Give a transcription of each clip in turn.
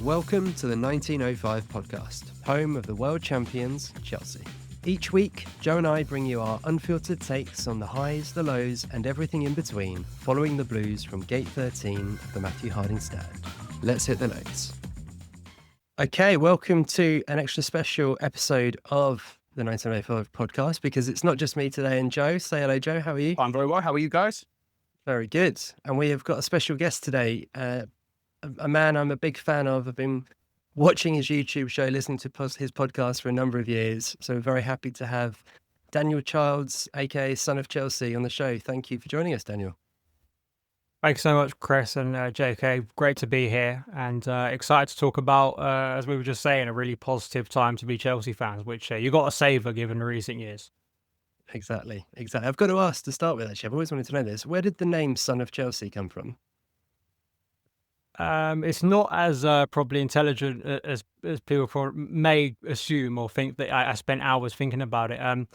Welcome to the 1905 podcast, home of the world champions, Chelsea. Each week, Joe and I bring you our unfiltered takes on the highs, the lows, and everything in between, following the Blues from Gate 13 of the Matthew Harding stand. Let's hit the notes. Okay, welcome to an extra special episode of the 1905 podcast, because it's not just me today and Joe. Say hello, Joe. How are you? I'm very well. How are you guys? Very good. And we have got a special guest today, a man I'm a big fan of. I've been watching his YouTube show, listening to his podcast for a number of years. So we're very happy to have Daniel Childs, aka Son of Chelsea, on the show. Thank you for joining us, Daniel. Thanks so much, Chris and JK. Great to be here and excited to talk about, as we were just saying, a really positive time to be Chelsea fans, which you got to savour given the recent years. Exactly. I've got to ask to start with, actually. I've always wanted to know this. Where did the name Son of Chelsea come from? It's not as probably intelligent as people may assume or think that I spent hours thinking about it.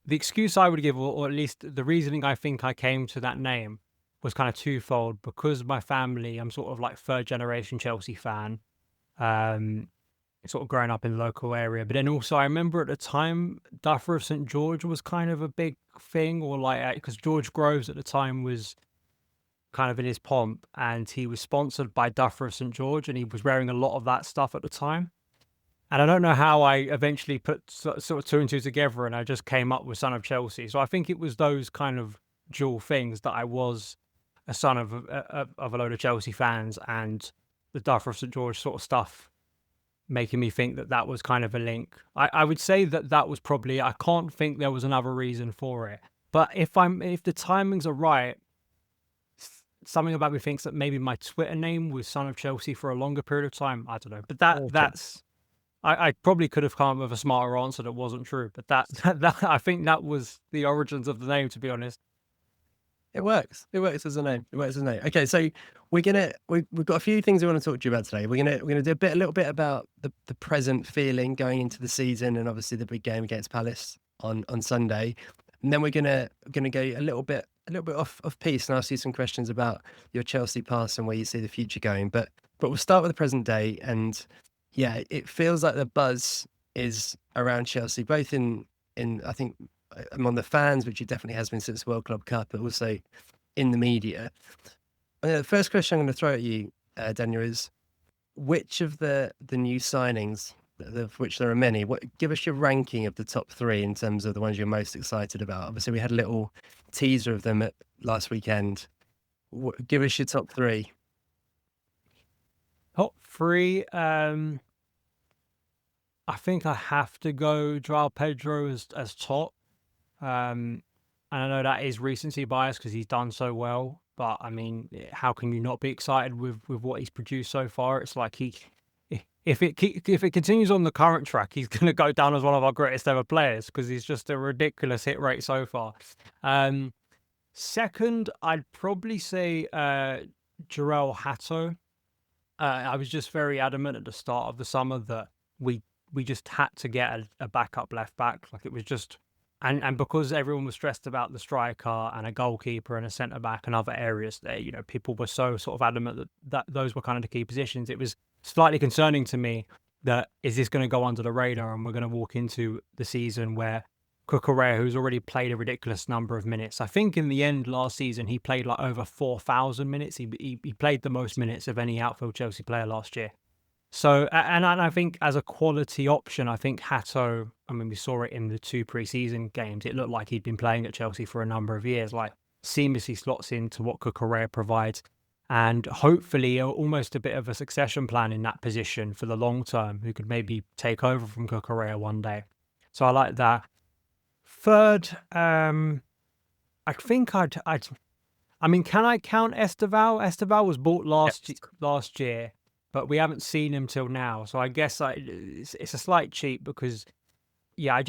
The excuse I would give, or at least the reasoning I think I came to that name, was kind of twofold. Because my family, I'm sort of like third generation Chelsea fan, sort of growing up in the local area. But then also I remember at the time, Duffer of St George was kind of a big thing, or like, because George Groves at the time was kind of in his pomp, and he was sponsored by Duffer of St George, and he was wearing a lot of that stuff at the time. And I don't know how I eventually put sort of two and two together, and I just came up with Son of Chelsea. So I think it was those kind of dual things, that I was a son of a load of Chelsea fans, and the Duffer of St George sort of stuff making me think that that was kind of a link. I would say that was probably, I can't think there was another reason for it. But if the timings are right, something about me thinks that maybe my Twitter name was Son of Chelsea for a longer period of time. I don't know, but that's I probably could have come up with a smarter answer that wasn't true. But that I think that was the origins of the name, to be honest. It works. It works as a name. Okay, so we've got a few things we want to talk to you about today. We're gonna do a little bit about the present feeling going into the season, and obviously the big game against Palace on Sunday. And then we're gonna go a little bit off piece and ask you some questions about your Chelsea past and where you see the future going. But we'll start with the present day. And yeah, it feels like the buzz is around Chelsea, both in I think among the fans, which it definitely has been since the World Club Cup, but also in the media. The first question I'm going to throw at you, Daniel, is which of the new signings, of which there are many, give us your ranking of the top three in terms of the ones you're most excited about? Obviously, we had a little teaser of them last weekend. Give us your top three. Top three, I think I have to go Joao Pedro as top. And I know that is recency bias because he's done so well, but I mean, how can you not be excited with what he's produced so far? It's like if it continues on the current track, he's going to go down as one of our greatest ever players, because he's just a ridiculous hit rate so far. Second, I'd probably say Jarell Hato. I was just very adamant at the start of the summer that we just had to get a backup left back. Like, it was just, and because everyone was stressed about the striker and a goalkeeper and a centre back and other areas there, people were so sort of adamant that those were kind of the key positions. It was slightly concerning to me that, is this going to go under the radar and we're going to walk into the season where Cucurella, who's already played a ridiculous number of minutes, I think in the end last season he played like over 4,000 minutes. He played the most minutes of any outfield Chelsea player last year. So, and I think as a quality option, I think Hato, I mean, we saw it in the 2 pre-season games. It looked like he'd been playing at Chelsea for a number of years, like seamlessly slots into what Cucurella provides. And hopefully almost a bit of a succession plan in that position for the long term, who could maybe take over from Cucurella one day. So I like that. Third, I think I mean, can I count Esteval? Esteval was bought last year, but we haven't seen him till now. So I guess it's a slight cheat, because yeah,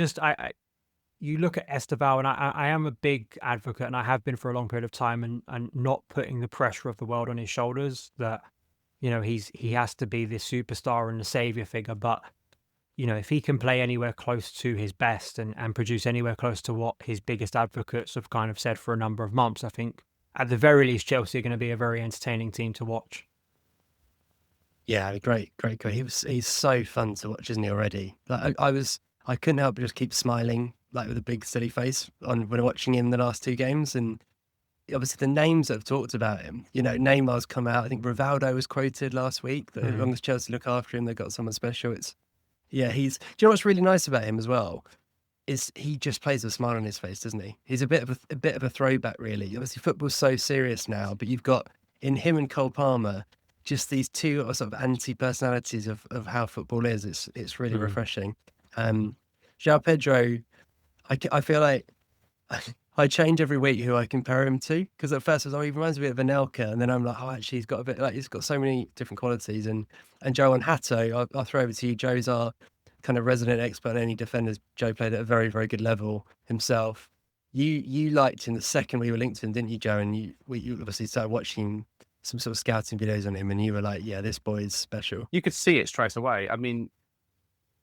you look at Esteval, and I am a big advocate, and I have been for a long period of time, and not putting the pressure of the world on his shoulders, that he has to be this superstar and the savior figure. But if he can play anywhere close to his best and produce anywhere close to what his biggest advocates have kind of said for a number of months, I think at the very least Chelsea are going to be a very entertaining team to watch. Yeah, great. He's so fun to watch, isn't he, already? Like I couldn't help but just keep smiling, like with a big silly face on when watching him the last two games. And obviously the names that have talked about him, Neymar's come out. I think Rivaldo was quoted last week that as long as Chelsea look after him, they've got someone special. Do you know what's really nice about him as well? Is he just plays with a smile on his face, doesn't he? He's a bit of a throwback, really. Obviously, football's so serious now, but you've got in him and Cole Palmer just these two sort of anti-personalities of how football is. It's really refreshing. João Pedro, I feel like I change every week who I compare him to, because at first I was, he reminds me of Anelka, and then I'm like, actually he's got a bit, like, he's got so many different qualities. And Joe and Hato, I'll throw over to you. Joe's our kind of resident expert on any defenders. Joe played at a very, very good level himself. You liked him the second we were linked to him, didn't you, Joe? And you obviously started watching some sort of scouting videos on him, and you were like, yeah, this boy's special. You could see it straight away. I mean,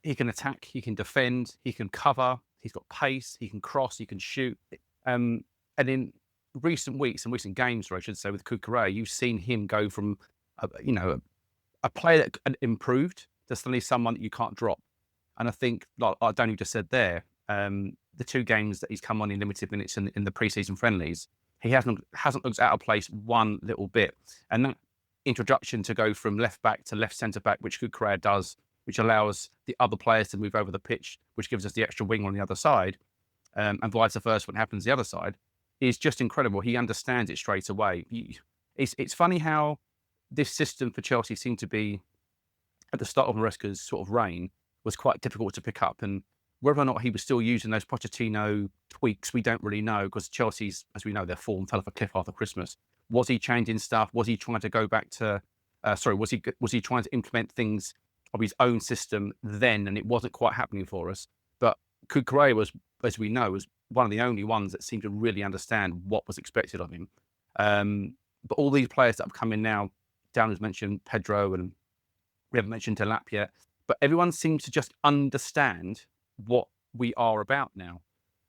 he can attack, he can defend, he can cover, he's got pace, he can cross, he can shoot. And in recent weeks and recent games, or I should say, with Cucurella, you've seen him go from a player that improved to suddenly someone that you can't drop. And I think, like Daniel just said there, the two games that he's come on in limited minutes in the preseason friendlies, he hasn't looked out of place one little bit. And that introduction to go from left back to left centre back, which Cucurella does, which allows the other players to move over the pitch, which gives us the extra wing on the other side, and vice versa when it happens the other side, is just incredible. He understands it straight away. It's funny how this system for Chelsea seemed to be, at the start of Maresca's sort of reign, was quite difficult to pick up. And whether or not he was still using those Pochettino tweaks, we don't really know, because Chelsea's, as we know, their form fell off a cliff after Christmas. Was he changing stuff? Was he trying to go back to, was he trying to implement things of his own system then, and it wasn't quite happening for us? But Cucurella was, as we know, was one of the only ones that seemed to really understand what was expected of him. But all these players that have come in now, Dan has mentioned Pedro, and we haven't mentioned Delap yet, but everyone seems to just understand what we are about now.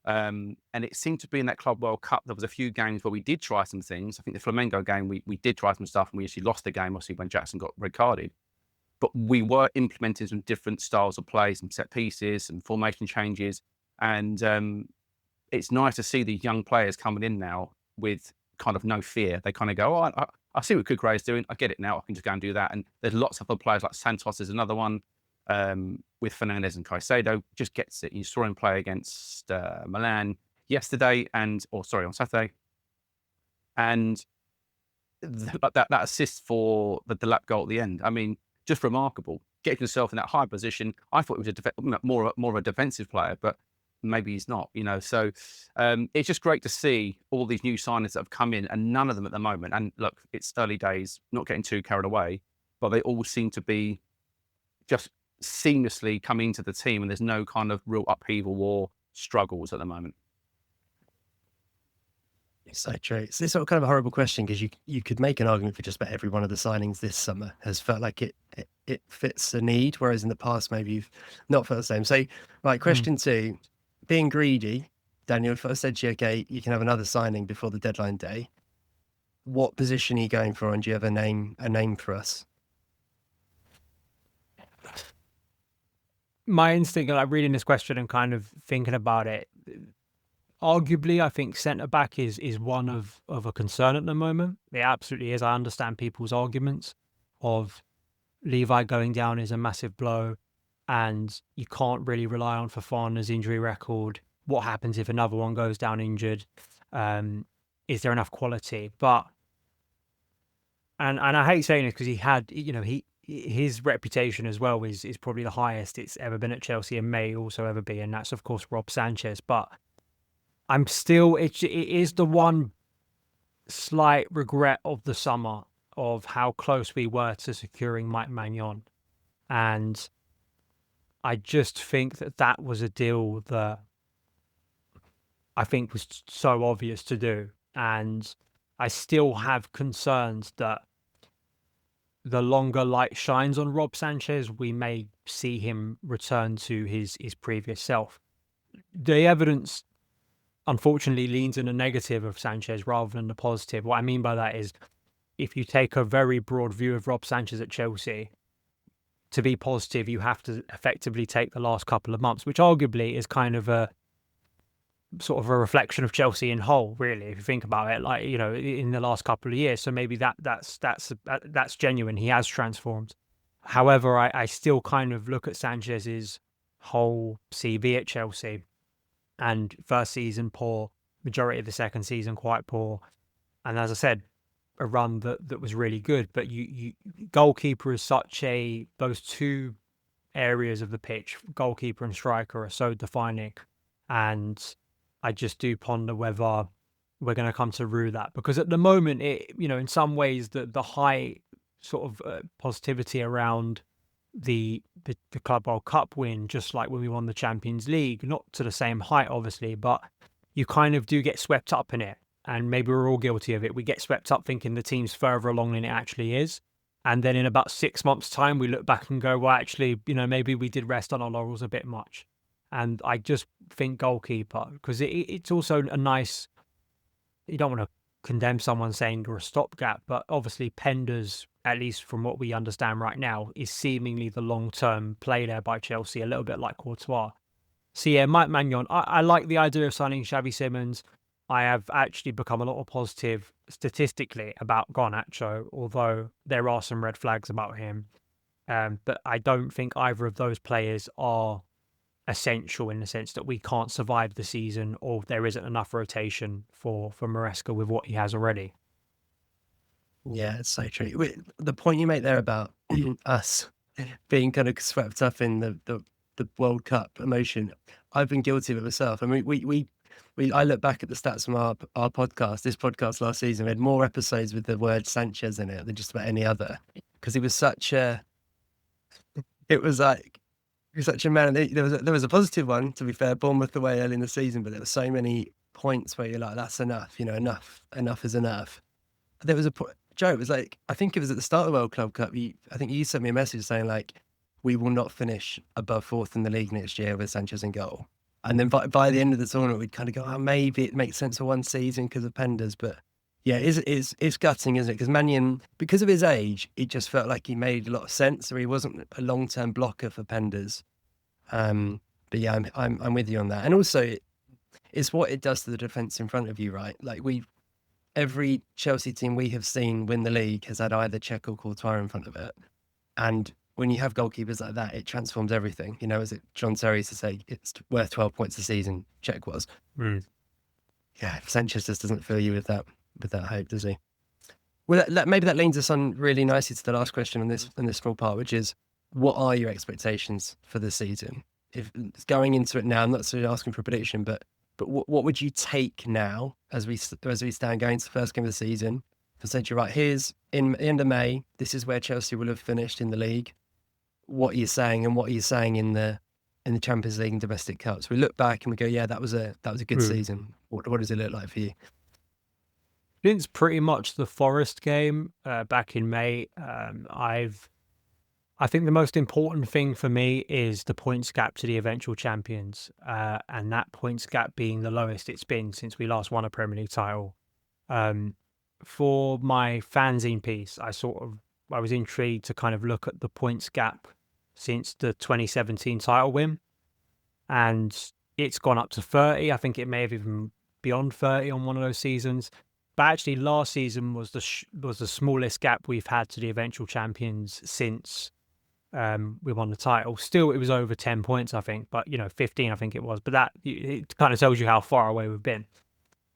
And it seemed to be in that Club World Cup, there was a few games where we did try some things. I think the Flamengo game, we did try some stuff, and we actually lost the game, obviously, when Jackson got red carded. But we were implementing some different styles of play, some set pieces, some formation changes. And it's nice to see the young players coming in now with kind of no fear. They kind of go, oh, I see what Cucurella is doing. I get it now. I can just go and do that. And there's lots of other players, like Santos is another one, with Fernandes and Caicedo, just gets it. You saw him play against Milan yesterday, on Saturday. And that assist for the Delap goal at the end, I mean, just remarkable. Getting himself in that high position. I thought he was more of a defensive player, but maybe he's not, So it's just great to see all these new signings that have come in, and none of them at the moment. And look, it's early days, not getting too carried away, but they all seem to be just seamlessly coming into the team, and there's no kind of real upheaval or struggles at the moment. It's so true. It's this sort of kind of a horrible question, because you could make an argument for just about every one of the signings this summer has felt like it fits a need, whereas in the past maybe you've not felt the same. So, right, question two, being greedy, Daniel, if I said to you, okay, you can have another signing before the deadline day, what position are you going for, and do you have a name for us? My instinct, like reading this question and kind of thinking about it, arguably, I think centre back is one of a concern at the moment. It absolutely is. I understand people's arguments of Levi going down is a massive blow, and you can't really rely on Fofana's injury record. What happens if another one goes down injured? Is there enough quality? But and I hate saying this, because he had, his reputation as well is probably the highest it's ever been at Chelsea, and may also ever be, and that's of course Rob Sanchez. But I'm still, it is the one slight regret of the summer of how close we were to securing Mike Maignan. And I just think that was a deal that I think was so obvious to do. And I still have concerns that the longer light shines on Rob Sanchez, we may see him return to his previous self. The evidence, unfortunately, leans in the negative of Sanchez rather than the positive. What I mean by that is, if you take a very broad view of Rob Sanchez at Chelsea, to be positive, you have to effectively take the last couple of months, which arguably is kind of a sort of a reflection of Chelsea in whole, really, if you think about it, like, you know, in the last couple of years. So maybe that's genuine. He has transformed. However, I still kind of look at Sanchez's whole CV at Chelsea, and first season poor, majority of the second season quite poor, and as I said, a run that was really good. But you goalkeeper is such those two areas of the pitch, goalkeeper and striker, are so defining, and I just do ponder whether we're going to come to rue that, because at the moment, in some ways, the high sort of positivity around the Club World Cup win, just like when we won the Champions League, not to the same height, obviously, but you kind of do get swept up in it, and maybe we're all guilty of it. We get swept up thinking the team's further along than it actually is. And then in about 6 months' time, we look back and go, well, actually, maybe we did rest on our laurels a bit much. And I just think goalkeeper, because it's also a nice, you don't want to condemn someone saying you're a stopgap, but obviously Penders, at least from what we understand right now, is seemingly the long-term play there by Chelsea, a little bit like Courtois. So yeah, Mike Maignan, I like the idea of signing Xavi Simons. I have actually become a lot more positive statistically about Garnacho, although there are some red flags about him. But I don't think either of those players are essential in the sense that we can't survive the season, or there isn't enough rotation for Maresca with what he has already. Yeah, it's so true. The point you make there about us being kind of swept up in the World Cup emotion, I've been guilty of it myself. I mean, I look back at the stats from our podcast, this podcast last season. We had more episodes with the word Sanchez in it than just about any other, because he was such a man. There was a positive one, to be fair, Bournemouth away early in the season, but there were so many points where you're like, that's enough, enough is enough. There was a point, Joe, it was like, I think it was at the start of the World Club Cup, I think you sent me a message saying like, we will not finish above fourth in the league next year with Sanchez in goal. And then by the end of the tournament, we'd kind of go, oh, maybe it makes sense for one season because of Penders. But yeah, it's gutting, isn't it? Because Mannion, because of his age, it just felt like he made a lot of sense, or he wasn't a long-term blocker for Penders. But yeah, I'm with you on that. And also, it's what it does to the defence in front of you, right? Like every Chelsea team we have seen win the league has had either Cech or Courtois in front of it. And when you have goalkeepers like that, it transforms everything. As John Terry used to say, it's worth 12 points a season, Cech was. Yeah, Sanchez just doesn't fill you with that hope, does he? Well, maybe that leads us on really nicely to the last question in this small part, which is, what are your expectations for the season? If going into it now, I'm not necessarily asking for a prediction, but what would you take now as we stand going to the first game of the season? For saying, right, here's in the end of May, this is where Chelsea will have finished in the league. What are you saying, and what are you saying in the Champions League and domestic cups? We look back and we go, yeah, that was a good season. What does it look like for you? It's pretty much the Forest game back in May. I think the most important thing for me is the points gap to the eventual champions, and that points gap being the lowest it's been since we last won a Premier League title. For my fanzine piece, I was intrigued to kind of look at the points gap since the 2017 title win, and it's gone up to 30. I think it may have even beyond 30 on one of those seasons. But actually, last season was the smallest gap we've had to the eventual champions since we won the title. Still, it was over 10 points, I think, but 15, I think it was. But it kind of tells you how far away we've been.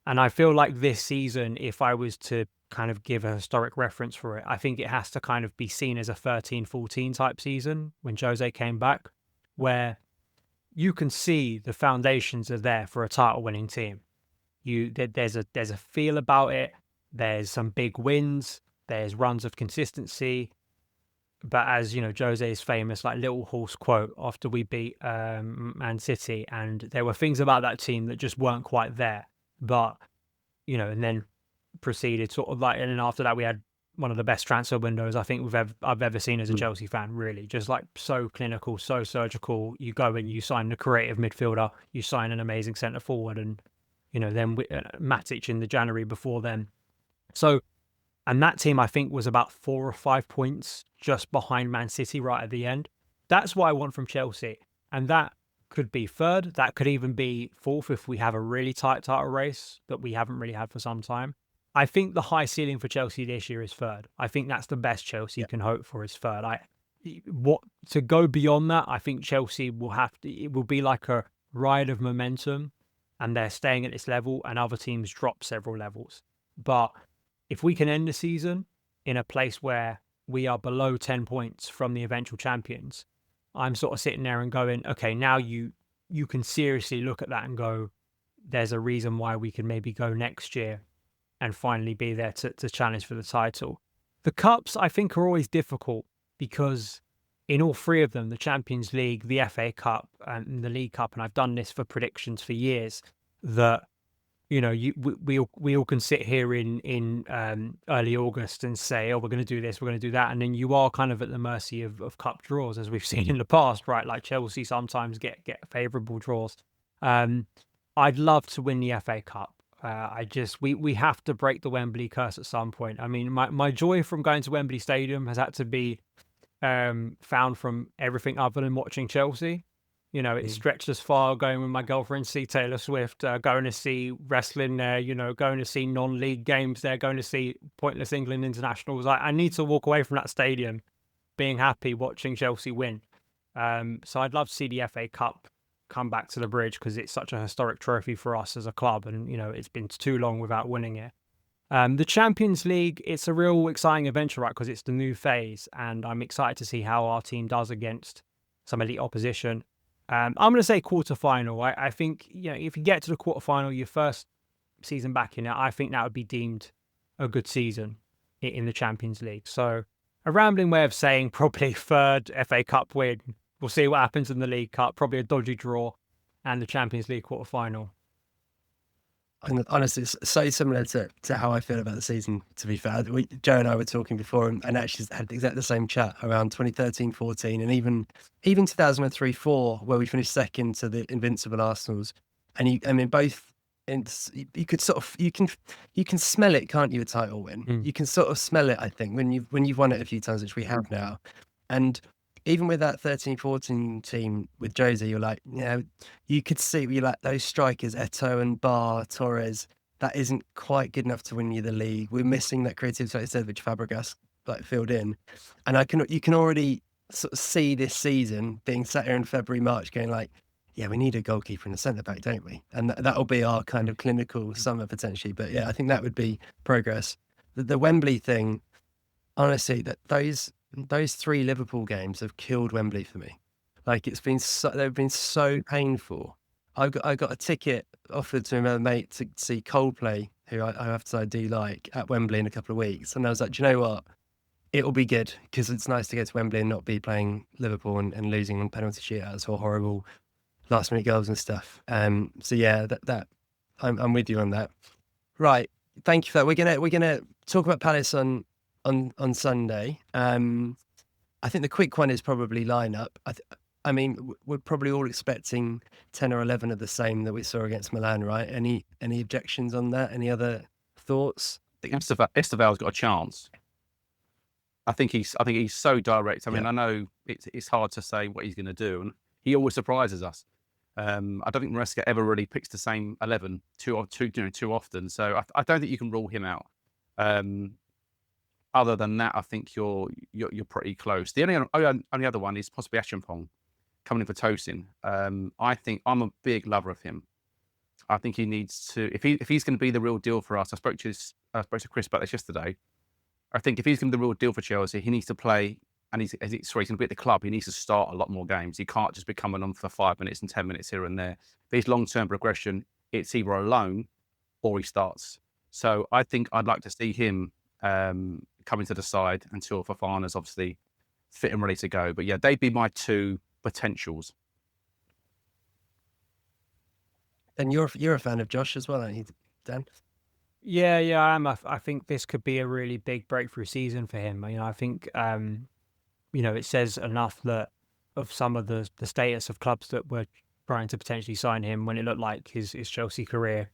And I feel like this season, if I was to kind of give a historic reference for it, I think it has to kind of be seen as a 13-14 type season when Jose came back, where you can see the foundations are there for a title-winning team. There's a feel about it. There's some big wins. There's runs of consistency. But as Jose's famous little horse quote after we beat Man City, and there were things about that team that just weren't quite there. But and then proceeded and then after that we had one of the best transfer windows I think I've ever seen as a Chelsea fan. Really, just so clinical, so surgical. You go and you sign the creative midfielder, you sign an amazing centre forward, and then Matic in the January before then. So And that team, I think, was about 4 or 5 points just behind Man City right at the end. That's what I want from Chelsea. And that could be third. That could even be fourth if we have a really tight title race that we haven't really had for some time. I think the high ceiling for Chelsea this year is third. I think that's the best Chelsea can hope for is third. What to go beyond that, I think Chelsea will have to, it will be like a ride of momentum and they're staying at this level and other teams drop several levels. But if we can end the season in a place where we are below 10 points from the eventual champions, I'm sort of sitting there and going, okay, now you can seriously look at that and go, there's a reason why we can maybe go next year and finally be there to challenge for the title. The cups, I think, are always difficult because in all three of them, the Champions League, the FA Cup, and the League Cup, and I've done this for predictions for years, that we all can sit here in early August and say, oh, we're going to do this, we're going to do that, and then you are kind of at the mercy of cup draws, as we've seen in the past, right? Like Chelsea sometimes get favourable draws. I'd love to win the FA Cup. We have to break the Wembley curse at some point. I mean, my joy from going to Wembley Stadium has had to be found from everything other than watching Chelsea. It stretched as far going with my girlfriend to see Taylor Swift, going to see wrestling there, going to see non-league games there, going to see pointless England internationals. I need to walk away from that stadium being happy watching Chelsea win. So I'd love to see the FA Cup come back to the Bridge because it's such a historic trophy for us as a club, and it's been too long without winning it. The Champions League, it's a real exciting adventure, right? Because it's the new phase, and I'm excited to see how our team does against some elite opposition. I'm going to say quarterfinal. I think if you get to the quarterfinal, your first season back in it, I think that would be deemed a good season in the Champions League. So a rambling way of saying probably third FA Cup win. We'll see what happens in the League Cup. Probably a dodgy draw, and the Champions League quarterfinal. And honestly, it's so similar to how I feel about the season, to be fair. Joe and I were talking before and actually had exactly the same chat around 2013-14 and even 2003-4, where we finished second to the invincible Arsenals. And both, you could sort of, you can smell it, can't you, a title win? You can sort of smell it, I think, when you've won it a few times, which we have now. And even with that 13-14 team with Jose, you're like, you could see those strikers, Eto'o and Bar, Torres, that isn't quite good enough to win you the league. We're missing that creativity, like I said, which Fabregas filled in. And you can already sort of see this season being sat here in February, March going like, yeah, we need a goalkeeper and a centre-back, don't we? And that'll be our kind of clinical summer potentially. But yeah, I think that would be progress. The Wembley thing, honestly, those 3 Liverpool games have killed Wembley for me. Like they've been so painful. I got a ticket offered to a mate to see Coldplay, who I have to say I do like, at Wembley in a couple of weeks. And I was like, do you know what? It'll be good because it's nice to go to Wembley and not be playing Liverpool and losing on penalty shootouts or horrible last minute goals and stuff. So yeah, that I'm with you on that. Right. Thank you for that. We're gonna talk about Palace on Sunday. I think the quick one is probably lineup. I mean, we're probably all expecting 10 or 11 of the same that we saw against Milan, right? Any objections on that? Any other thoughts? I think Esteval's got a chance. I think he's so direct. I mean, I know it's hard to say what he's going to do, and he always surprises us. I don't think Maresca ever really picks the same 11 too often. So I don't think you can rule him out. Other than that, I think you're pretty close. The only other one is possibly Achampong coming in for Tosin. I think I'm a big lover of him. I think he needs to, if he's going to be the real deal for us. I spoke to Chris about this yesterday. I think if he's going to be the real deal for Chelsea, he needs to play, and he's going to be at the club. He needs to start a lot more games. He can't just be coming on for 5 minutes and 10 minutes here and there. For his long-term progression, it's either a loan or he starts. So I think I'd like to see him coming to the side until Fofana's obviously fit and ready to go. But yeah, they'd be my 2 potentials. And you're a fan of Josh as well, aren't you, Dan? Yeah, I am. I think this could be a really big breakthrough season for him. I think it says enough that of some of the status of clubs that were trying to potentially sign him when it looked like his Chelsea career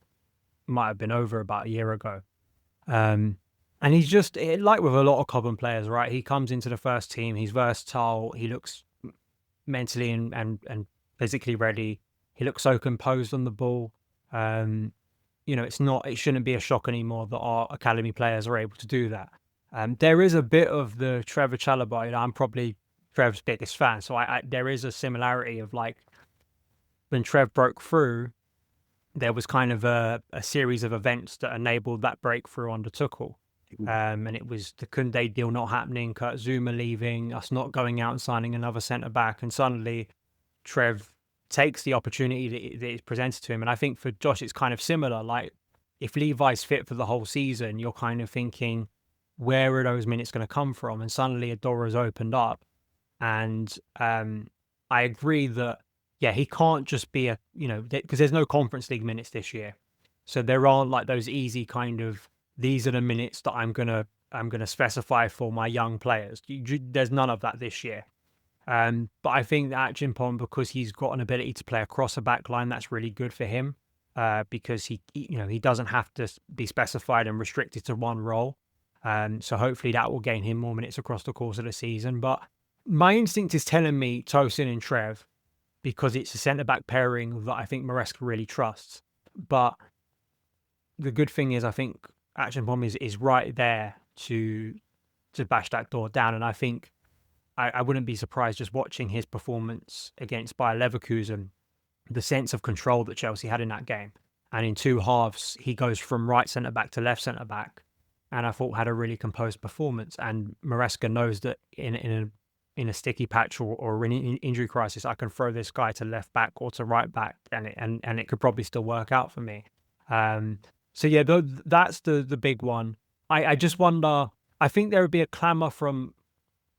might have been over about a year ago. And And he's just like with a lot of Cobham players, right? He comes into the first team. He's versatile. He looks mentally and physically ready. He looks so composed on the ball. It shouldn't be a shock anymore that our academy players are able to do that. There is a bit of the Trevor Chalobah. I'm probably Trev's biggest fan, so there is a similarity of like when Trev broke through, there was kind of a series of events that enabled that breakthrough under Tuchel. And it was the Koundé deal not happening, Kurt Zuma leaving, us not going out and signing another centre back, and suddenly Trev takes the opportunity that is presented to him. And I think for Josh, it's kind of similar. Like if Levi's fit for the whole season, you're kind of thinking, where are those minutes going to come from? And suddenly a door has opened up. And I agree that, yeah, he can't just be because there's no Conference League minutes this year. So there aren't like those easy kind of, these are the minutes that I'm gonna specify for my young players. There's none of that this year. But I think that Chimpon, because he's got an ability to play across a back line, that's really good for him. Because he doesn't have to be specified and restricted to one role. So hopefully that will gain him more minutes across the course of the season. But my instinct is telling me Tosin and Trev, because it's a centre-back pairing that I think Maresca really trusts. But the good thing is I think Achimpong is right there to bash that door down. And I think I wouldn't be surprised just watching his performance against Bayer Leverkusen, the sense of control that Chelsea had in that game. And in two halves, he goes from right centre-back to left centre-back. And I thought had a really composed performance. And Maresca knows that in a sticky patch or an injury crisis, I can throw this guy to left back or to right back, and it could probably still work out for me. So yeah, that's the big one. I just wonder. I think there would be a clamour from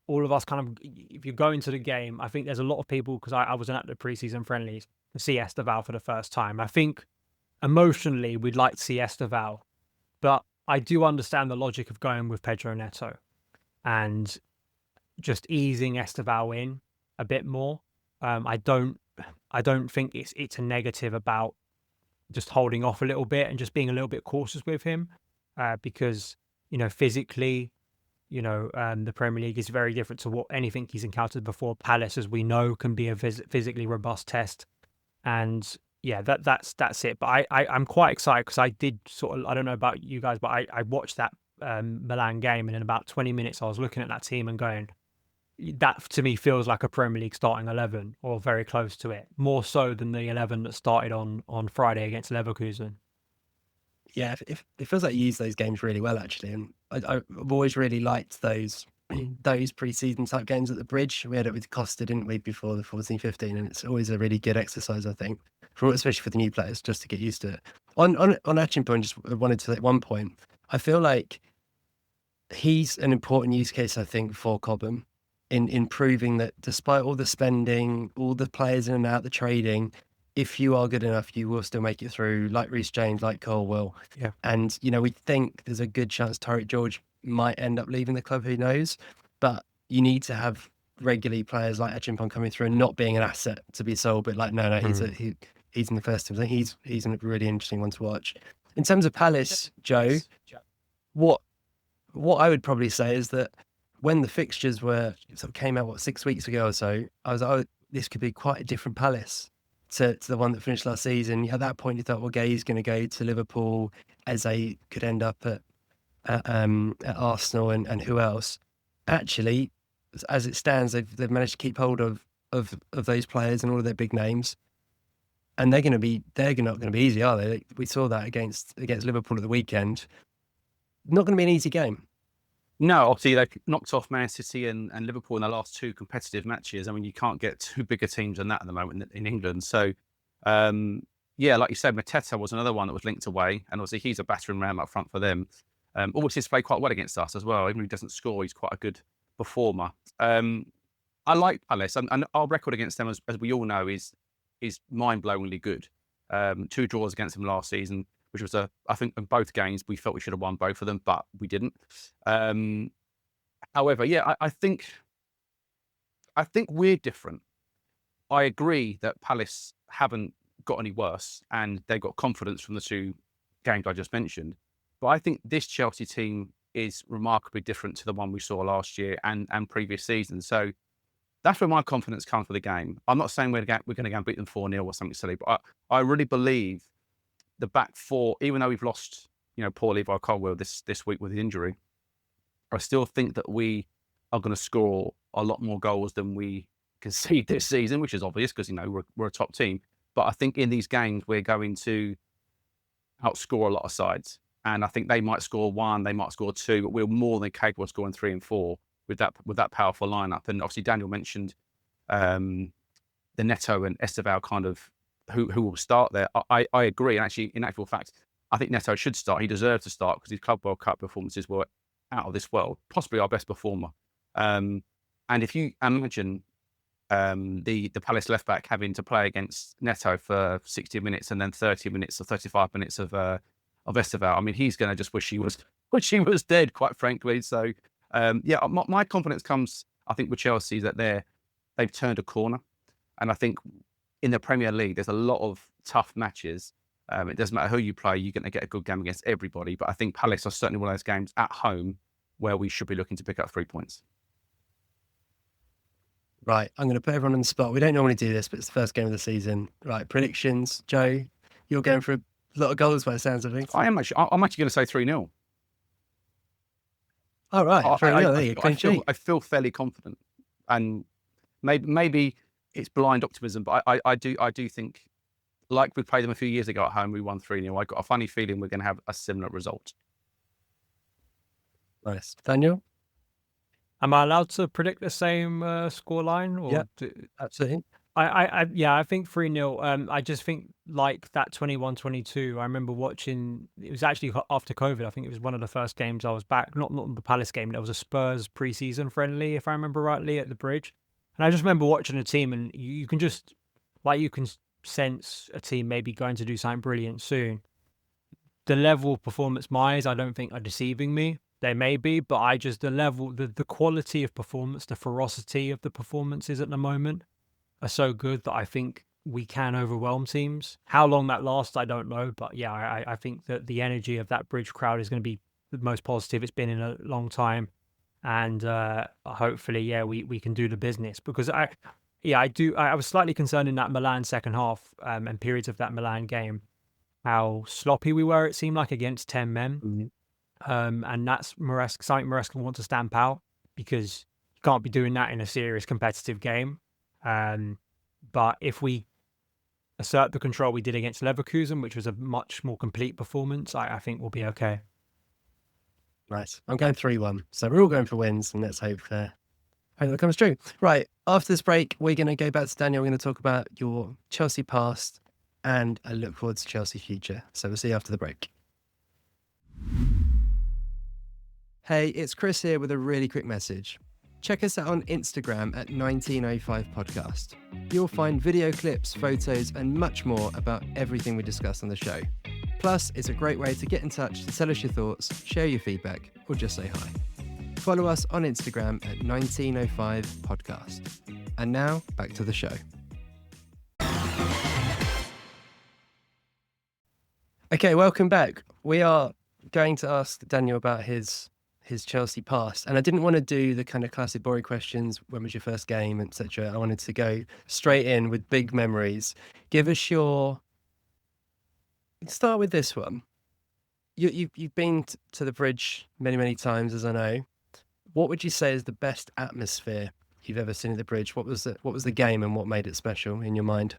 all of us. Kind of, if you go into the game, I think there's a lot of people, because I wasn't at the preseason friendlies, to see Esteval for the first time. I think emotionally we'd like to see Esteval, but I do understand the logic of going with Pedro Neto and just easing Esteval in a bit more. I don't think it's a negative about just holding off a little bit and just being a little bit cautious with him, because physically, the Premier League is very different to what anything he's encountered before. Palace, as we know, can be a physically robust test, and yeah, that's it. But I'm quite excited because I did sort of, I don't know about you guys, but I watched that Milan game, and in about 20 minutes I was looking at that team and going, that to me feels like a Premier League starting 11 or very close to it, more so than the 11 that started on Friday against Leverkusen. Yeah, it feels like you use those games really well, actually. And I've always really liked those pre-season type games at the Bridge. We had it with Costa, didn't we, before the 14-15, and it's always a really good exercise, I think, especially for the new players, just to get used to it. On Achimpong, just wanted to say at one point, I feel like he's an important use case, I think, for Cobham in proving that despite all the spending, all the players in and out, the trading, if you are good enough, you will still make it through, like Reece James, like Cole will. Yeah. And, we think there's a good chance Tariq George might end up leaving the club, who knows? But you need to have regularly players like Achimpong coming through and not being an asset to be sold, but like, no, he's in the first team. I think he's a really interesting one to watch. In terms of Palace, Joe, what I would probably say is that when the fixtures came out 6 weeks ago or so, I was like, oh, this could be quite a different Palace to the one that finished last season. At that point, you thought, well, Gay's going to go to Liverpool, Eze could end up at Arsenal, and who else? Actually, as it stands, they've managed to keep hold of those players and all of their big names, and they're not going to be easy, are they? We saw that against Liverpool at the weekend. Not going to be an easy game. No, obviously they knocked off Man City and Liverpool in the last two competitive matches. I mean, you can't get two bigger teams than that at the moment in England. So, yeah, like you said, Mateta was another one that was linked away, and obviously he's a battering ram up front for them. Always he's played quite well against us as well. Even if he doesn't score, he's quite a good performer. I like Palace, and our record against them, as we all know, is mind-blowingly good. 2 draws against them last season, which was I think in both games we felt we should have won both of them, but we didn't. However, yeah, I think we're different. I agree that Palace haven't got any worse, and they got confidence from the 2 games I just mentioned. But I think this Chelsea team is remarkably different to the one we saw last year and previous seasons. So that's where my confidence comes for the game. I'm not saying we're going to go and beat them 4-0 or something silly, but I really believe the back four, even though we've lost, poor Levi Colwell this week with the injury, I still think that we are going to score a lot more goals than we concede this season, which is obvious because, we're a top team. But I think in these games, we're going to outscore a lot of sides. And I think they might score 1, they might score 2, but we're more than capable of scoring 3 and 4 with that powerful lineup. And obviously, Daniel mentioned the Neto and Esteval kind of who will start there. I agree. And actually, in actual fact, I think Neto should start. He deserves to start because his Club World Cup performances were out of this world, possibly our best performer. And if you imagine the Palace left back having to play against Neto for 60 minutes and then 30 minutes or 35 minutes of Esteval, I mean, he's going to just wish he was dead, quite frankly. So my confidence comes, I think, with Chelsea that they've turned a corner, and I think in the Premier League there's a lot of tough matches. It doesn't matter who you play, you're going to get a good game against everybody. But I think Palace are certainly one of those games at home where we should be looking to pick up 3 points. Right, I'm going to put everyone on the spot. We don't normally do this, but it's the first game of the season. Right, predictions. Joe, you're going for a lot of goals by the sounds of things. I'm actually going to say 3-0. All right, 3-0. I feel fairly confident, and maybe it's blind optimism, but I do think, like we played them a few years ago at home, we won 3-0. I got a funny feeling we're going to have a similar result. Nice, Daniel. Am I allowed to predict the same scoreline? Yeah, absolutely. I think 3-0. I just think like that 21-22. I remember watching. It was actually after COVID. I think it was one of the first games I was back. Not the Palace game. It was a Spurs pre-season friendly, if I remember rightly, at the Bridge. And I just remember watching a team, and you can just you can sense a team maybe going to do something brilliant soon. The level of performance, my eyes, I don't think are deceiving me. They may be, but the quality of performance, the ferocity of the performances at the moment are so good that I think we can overwhelm teams. How long that lasts, I don't know. But yeah, I think that the energy of that Bridge crowd is going to be the most positive it's been in a long time. And hopefully, we can do the business, because I was slightly concerned in that Milan second half and periods of that Milan game, how sloppy we were, it seemed like, against 10 men. Mm-hmm. And that's something Maresca wants to stamp out, because you can't be doing that in a serious competitive game. But if we assert the control we did against Leverkusen, which was a much more complete performance, I think we'll be okay. Nice. I'm going 3-1. So we're all going for wins, and let's hope that comes true. Right. After this break, we're going to go back to Daniel. We're going to talk about your Chelsea past and I look forward to Chelsea future. So we'll see you after the break. Hey, it's Chris here with a really quick message. Check us out on Instagram at 1905 Podcast. You'll find video clips, photos, and much more about everything we discuss on the show. Plus, it's a great way to get in touch, to tell us your thoughts, share your feedback, or just say hi. Follow us on Instagram at 1905 Podcast. And now, back to the show. Okay, welcome back. We are going to ask Daniel about his Chelsea past, and I didn't want to do the kind of classic boring questions, when was your first game, etc. I wanted to go straight in with big memories. Give us start with this one. You've been to the Bridge many times, as I know. What would you say is the best atmosphere you've ever seen at the Bridge? What was the game, and what made it special in your mind?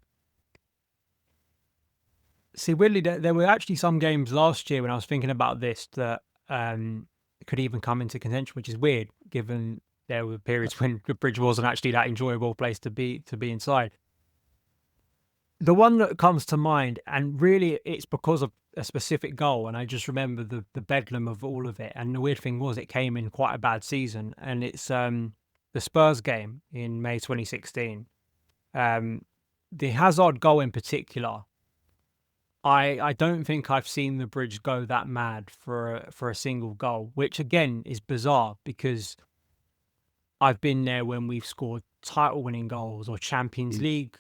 See, weirdly, there were actually some games last year when I was thinking about this that could even come into contention, which is weird, given there were periods when the Bridge wasn't actually that enjoyable place to be inside. The one that comes to mind, and really it's because of a specific goal, and I just remember the bedlam of all of it. And the weird thing was, it came in quite a bad season, and it's the Spurs game in May 2016. The Hazard goal in particular, I don't think I've seen the Bridge go that mad for a single goal, which again is bizarre, because I've been there when we've scored title-winning goals or Champions League,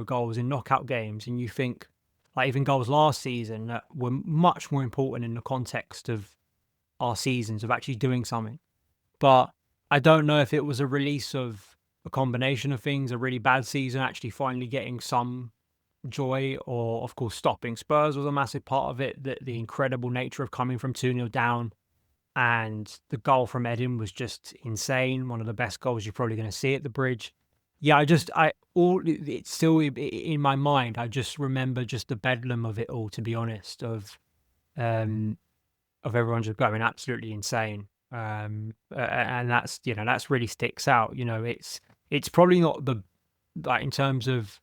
goals in knockout games, and you think, like, even goals last season that were much more important in the context of our seasons, of actually doing something. But I don't know if it was a release of a combination of things, a really bad season, actually finally getting some joy, or of course stopping Spurs was a massive part of it. The incredible nature of coming from 2-0 down, and the goal from Edin was just insane. One of the best goals you're probably going to see at the Bridge. Yeah, it's still in my mind. I just remember just the bedlam of it all, to be honest, of everyone just going absolutely insane. And that's really sticks out. It's probably not like in terms of,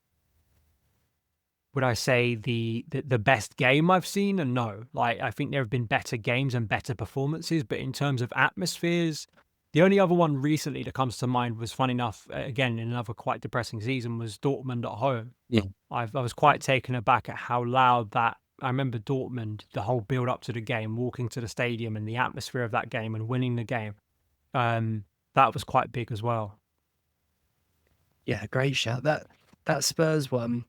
would I say the best game I've seen? And no, like I think there have been better games and better performances, but in terms of atmospheres, the only other one recently that comes to mind was, fun enough, again in another quite depressing season, was Dortmund at home. Yeah. I was quite taken aback at how loud that. I remember Dortmund, the whole build up to the game, walking to the stadium and the atmosphere of that game and winning the game. That was quite big as well. Yeah, great shout. That Spurs one,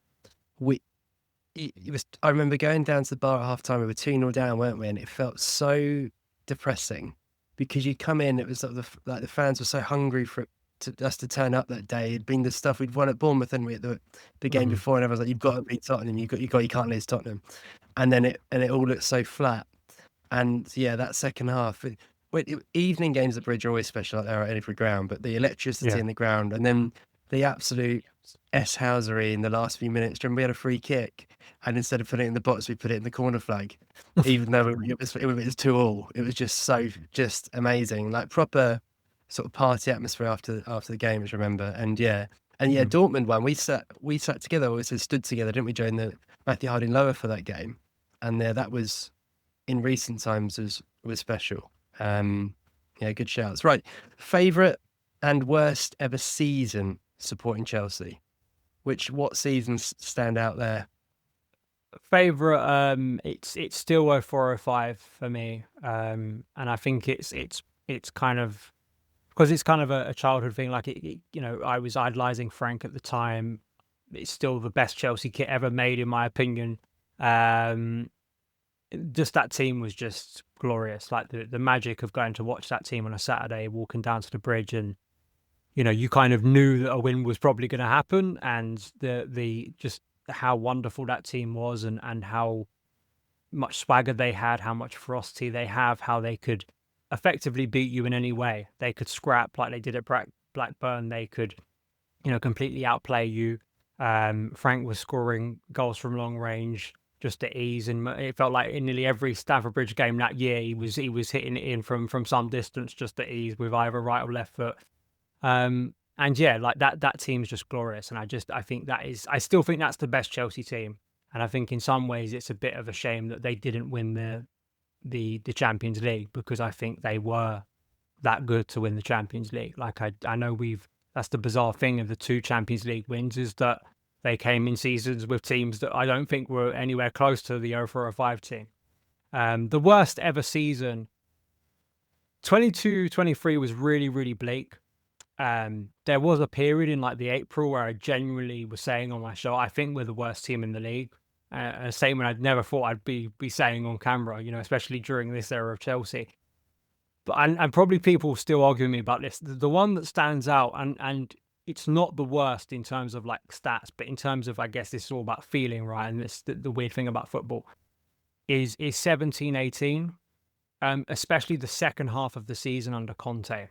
I remember going down to the bar at half time. We were 2-0 down, weren't we? And it felt so depressing because you come in, it was like the fans were so hungry for us to turn up that day. It'd been the stuff we'd won at Bournemouth, and we at the game before, and everyone's like, "You've got to beat Tottenham. You can't lose Tottenham." And then it all looked so flat. And yeah, that second half, evening games at Bridge are always special out there at every ground, but the electricity in the ground, and then the absolute S-housery in the last few minutes. Remember, we had a free kick, and instead of putting it in the box, we put it in the corner flag, even though it was 2-2. It was just amazing, like proper sort of party atmosphere after the games. Remember, and Dortmund one, we sat together, we stood together, didn't we, during the Matthew Harding Lower for that game, and that was in recent times was special. Good shouts. Right, favorite and worst ever season supporting Chelsea. What seasons stand out there? Favorite, it's still 0405 for me, and I think it's kind of, because it's kind of a childhood thing. Like I was idolizing Frank at the time. It's still the best Chelsea kit ever made, in my opinion. Just that team was just glorious. Like the magic of going to watch that team on a Saturday, walking down to the Bridge, and you kind of knew that a win was probably going to happen, and the just how wonderful that team was, and how much swagger they had, how much ferocity they have, how they could effectively beat you in any way. They could scrap like they did at Blackburn. They could, completely outplay you. Frank was scoring goals from long range just at ease, and it felt like in nearly every Stamford Bridge game that year, he was hitting it in from some distance just at ease with either right or left foot. And yeah, like that team's just glorious, and I still think that's the best Chelsea team, and I think in some ways it's a bit of a shame that they didn't win the Champions League, because I think they were that good to win the Champions League. Like I know that's the bizarre thing of the 2 Champions League wins, is that they came in seasons with teams that I don't think were anywhere close to the 0405 team. The worst ever season, 22-23 was really, really bleak. There was a period in like the April where I genuinely was saying on my show, I think we're the worst team in the league. A statement I'd never thought I'd be saying on camera, especially during this era of Chelsea. But and probably people still argue with me about this. The one that stands out, and it's not the worst in terms of like stats, but in terms of, I guess this is all about feeling, right? And this the weird thing about football is 17-18, especially the second half of the season under Conte.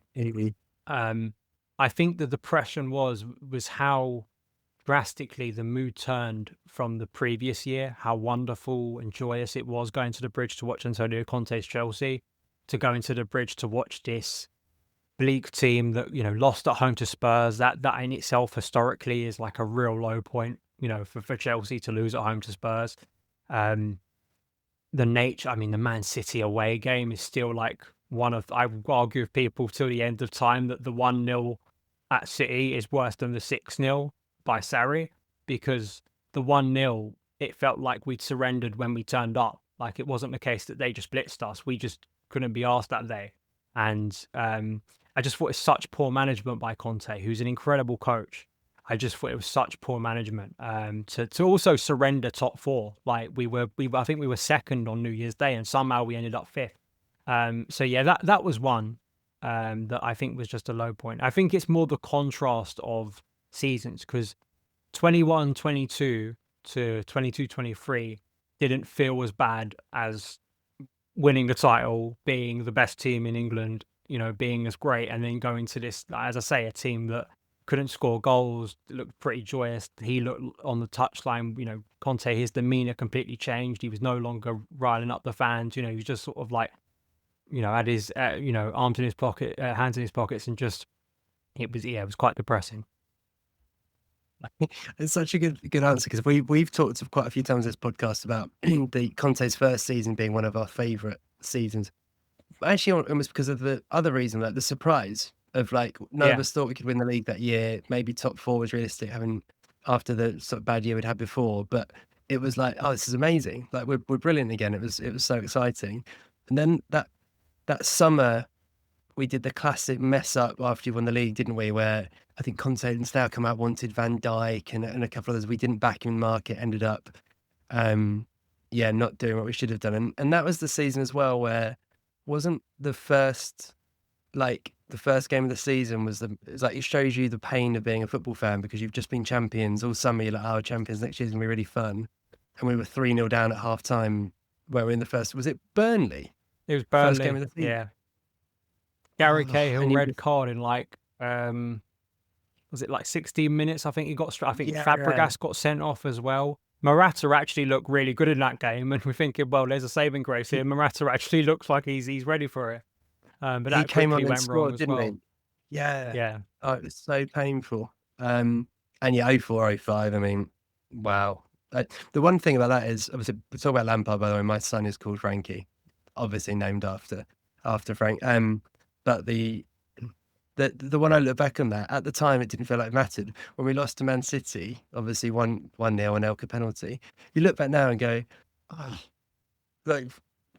I think the depression was how drastically the mood turned from the previous year, how wonderful and joyous it was going to the Bridge to watch Antonio Conte's Chelsea, to go into the Bridge to watch this bleak team that, lost at home to Spurs. That in itself historically is like a real low point, for Chelsea to lose at home to Spurs. The Man City away game is still like one of, I would argue with people till the end of time that the 1-0 at City is worse than the 6-0 by Sarri, because the 1-0, it felt like we'd surrendered when we turned up. Like it wasn't the case that they just blitzed us. We just couldn't be asked that day. And I just thought it's such poor management by Conte, who's an incredible coach. I just thought it was such poor management to also surrender top 4. Like I think we were second on New Year's Day, and somehow we ended up 5th. So yeah, that was one that I think was just a low point. I think it's more the contrast of seasons, because 21-22 to 22-23 didn't feel as bad as winning the title, being the best team in England, being as great, and then going to this, as I say, a team that couldn't score goals, looked pretty joyous. He looked on the touchline, Conte, his demeanor completely changed. He was no longer riling up the fans. He was just sort of like, had his, arms in his pocket, hands in his pockets, and just, it was quite depressing. It's such a good answer, because we've talked quite a few times in this podcast about the Conte's first season being one of our favourite seasons. Actually, almost because of the other reason, like the surprise of like none of us thought we could win the league that year. Maybe top four was realistic, having after the sort of bad year we'd had before. But it was like, oh, this is amazing! Like we're brilliant again. It was so exciting. And then that summer, we did the classic mess up after you won the league, didn't we? Where I think Conte and Stow come out, wanted Van Dijk and a couple others. We didn't back him in market, ended up, not doing what we should have done. And that was the season as well where wasn't the first game of the season it's like it shows you the pain of being a football fan, because you've just been champions all summer. You're like, oh, champions next year's gonna be really fun. And we were 3-0 down at half time where we're in the first, was it Burnley? It was Burnley. First game of the season. Yeah. Gary Oh, Cahill and red card in like was it like 16 minutes? I think he got I think Fabregas got sent off as well. Morata actually looked really good in that game, and we're thinking, well, there's a saving grace here. Morata actually looks like he's ready for it. But that he came on quickly and went wrong scored, as didn't well. he? Yeah. Yeah. Oh, it was so painful. And yeah, 04-05, I mean, wow. The one thing about that is, obviously, we talk about Lampard, by the way. My son is called Frankie, obviously named after Frank. But the one I look back on that, at the time, it didn't feel like it mattered. When we lost to Man City, obviously 1-0 on Elka penalty, you look back now and go, oh, like,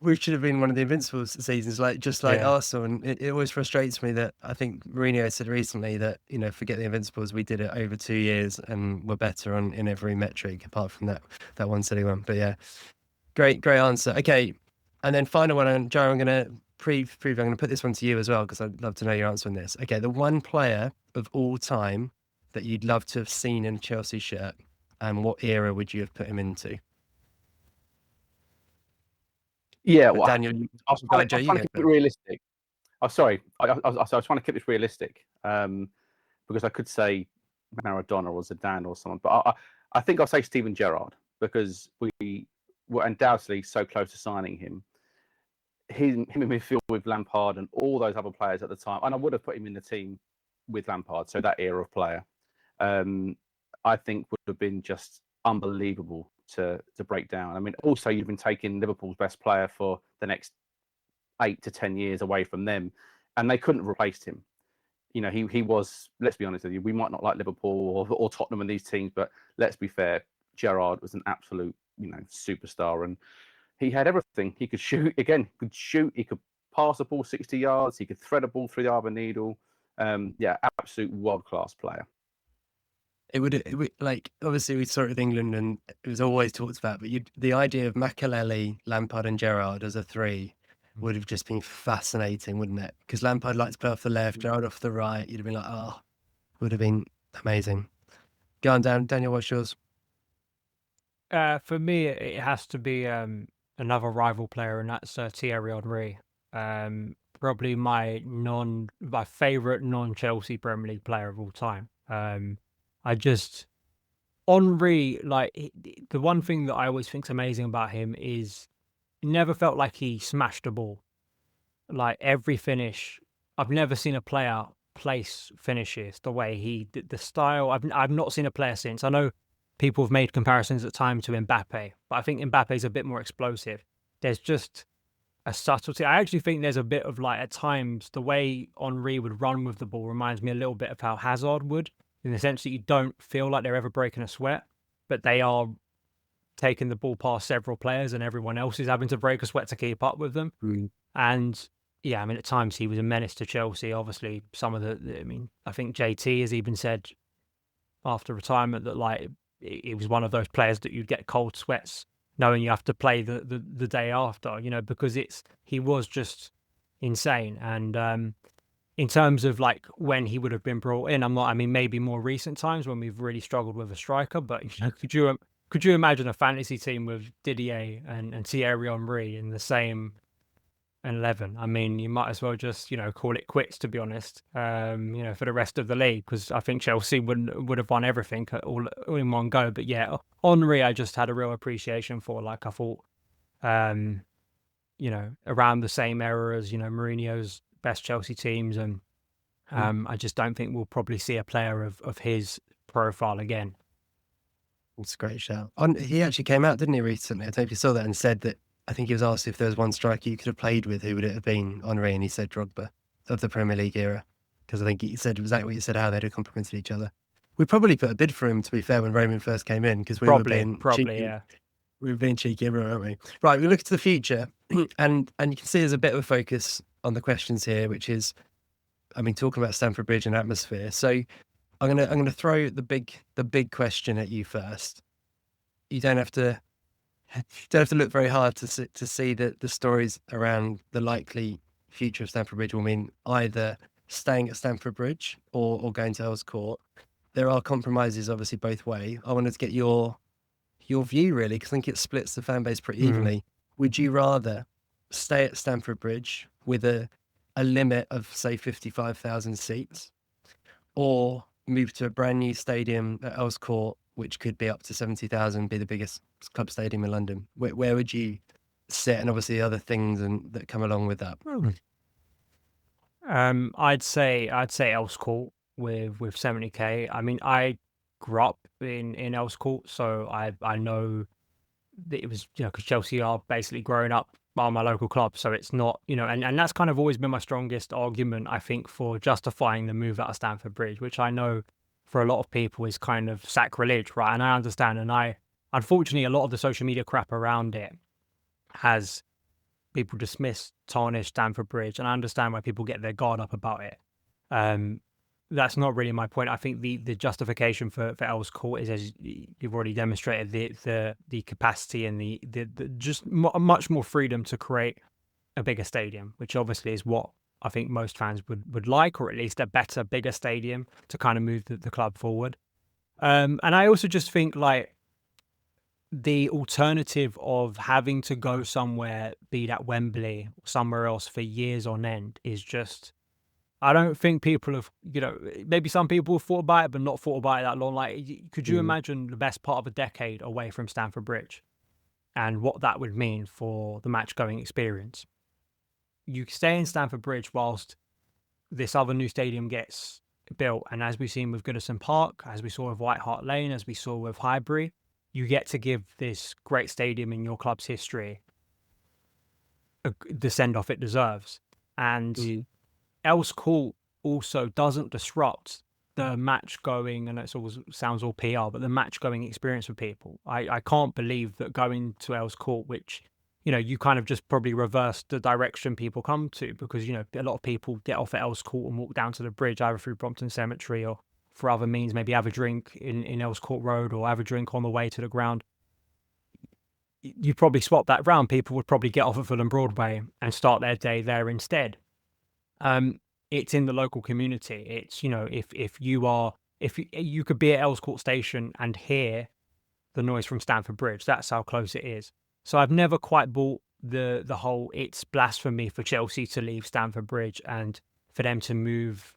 we should have been one of the Invincibles seasons, just like Arsenal. And it always frustrates me that I think Mourinho said recently that, forget the Invincibles, we did it over 2 years and we're better in every metric apart from that one silly one. But yeah, great answer. Okay. And then final one, Joe, I'm going to I'm going to put this one to you as well, because I'd love to know your answer on this. Okay. The one player of all time that you'd love to have seen in a Chelsea shirt, and what era would you have put him into? Yeah, well, Daniel, I was trying to keep it realistic. Oh, sorry. I was trying to keep this realistic, because I could say Maradona or Zidane or someone, but I think I'll say Steven Gerrard, because we were undoubtedly so close to signing him. Him in midfield with Lampard and all those other players at the time, and I would have put him in the team with Lampard, so that era of player, I think would have been just unbelievable to break down. I mean, also you've been taking Liverpool's best player for the next 8 to 10 years away from them, and they couldn't have replaced him. He was, let's be honest with you, we might not like Liverpool or Tottenham and these teams, but let's be fair, Gerrard was an absolute, superstar, and he had everything. He could shoot, he could pass a ball 60 yards, he could thread a ball through the arbor needle. Absolute world-class player. It would like, obviously we saw it with England and it was always talked about, but the idea of Makelele, Lampard and Gerrard as a three would have just been fascinating, wouldn't it? Because Lampard likes to play off the left, Gerrard off the right. You'd have been like, oh, would have been amazing. Go on, Daniel, what's yours? For me, it has to be another rival player, and that's Thierry Henry. Probably my favorite non-Chelsea Premier League player of all time. Henry, like, the one thing that I always think's amazing about him is he never felt like he smashed a ball. Like, every finish, I've never seen a player place finishes the way he did. The style, I've not seen a player since. I know people have made comparisons at times to Mbappe, but I think Mbappe's a bit more explosive. There's just a subtlety. I actually think there's a bit of, like, at times, the way Henry would run with the ball reminds me a little bit of how Hazard would, in the sense that you don't feel like they're ever breaking a sweat, but they are taking the ball past several players and everyone else is having to break a sweat to keep up with them. And yeah, I mean, at times he was a menace to Chelsea. Obviously, I think JT has even said after retirement that, like, it was one of those players that you'd get cold sweats knowing you have to play the day after, because he was just insane. And in terms of like when he would have been brought in, I mean, maybe more recent times when we've really struggled with a striker, but could you imagine a fantasy team with Didier and Thierry Henry in the same 11? I mean, you might as well just, call it quits, to be honest, for the rest of the league, because I think Chelsea would have won everything all in one go. But yeah, Henry, I just had a real appreciation for. Like, I thought, around the same era as, Mourinho's best Chelsea teams. And I just don't think we'll probably see a player of his profile again. It's a great shout. He actually came out, didn't he, recently? I don't know if you saw that, and said that, I think he was asked if there was one striker you could have played with, who would it have been? Henry, and he said Drogba of the Premier League era, because I think he said exactly what you said, how they'd have complemented each other. We probably put a bid for him, to be fair, when Roman first came in, because we were being cheeky. Yeah. We were being cheeky, weren't we? Right, we look to the future, and you can see there's a bit of a focus on the questions here, which is, I mean, talking about Stamford Bridge and atmosphere. So I'm gonna throw the big question at you first. You don't have to look very hard to see that the stories around the likely future of Stamford Bridge will mean either staying at Stamford Bridge or going to Earls Court. There are compromises, obviously, both way. I wanted to get your view, really, because I think it splits the fan base pretty evenly. Would you rather stay at Stamford Bridge with a limit of, say, 55,000 seats, or move to a brand new stadium at Earls Court, which could be up to 70,000, be the biggest club stadium in London? Where would you sit, and obviously the other things that come along with that? I'd say Earls Court with 70k. I mean, I grew up in Earls Court, so I know that it was, because Chelsea are basically growing up by my local club, so it's not, and that's kind of always been my strongest argument, I think, for justifying the move out of Stamford Bridge, which I know for a lot of people is kind of sacrilege, right? And I understand, and unfortunately, a lot of the social media crap around it has people dismiss, tarnish Stamford Bridge, and I understand why people get their guard up about it. That's not really my point. I think the justification for Earls Court is, as you've already demonstrated, the capacity and the just much more freedom to create a bigger stadium, which obviously is what I think most fans would like, or at least a better, bigger stadium to kind of move the club forward. And I also just think, like, the alternative of having to go somewhere, be that Wembley or somewhere else, for years on end is just, I don't think people have, maybe some people have thought about it, but not thought about it that long. Like, could you imagine the best part of a decade away from Stamford Bridge and what that would mean for the match going experience? You stay in Stamford Bridge whilst this other new stadium gets built. And as we've seen with Goodison Park, as we saw with White Hart Lane, as we saw with Highbury, you get to give this great stadium in your club's history the send-off it deserves. And Earls Court also doesn't disrupt the match going, and it always sounds all PR, but the match going experience for people. I can't believe that going to Earls Court, which, you kind of just probably reverse the direction people come to, because, a lot of people get off at Earls Court and walk down to the bridge, either through Brompton Cemetery or for other means, maybe have a drink in Earls Court Road, or have a drink on the way to the ground. You probably swap that round. People would probably get off at Fulham Broadway and start their day there instead. It's in the local community. It's, if you could be at Earls Court Station and hear the noise from Stamford Bridge, that's how close it is. So I've never quite bought the whole, it's blasphemy for Chelsea to leave Stamford Bridge and for them to move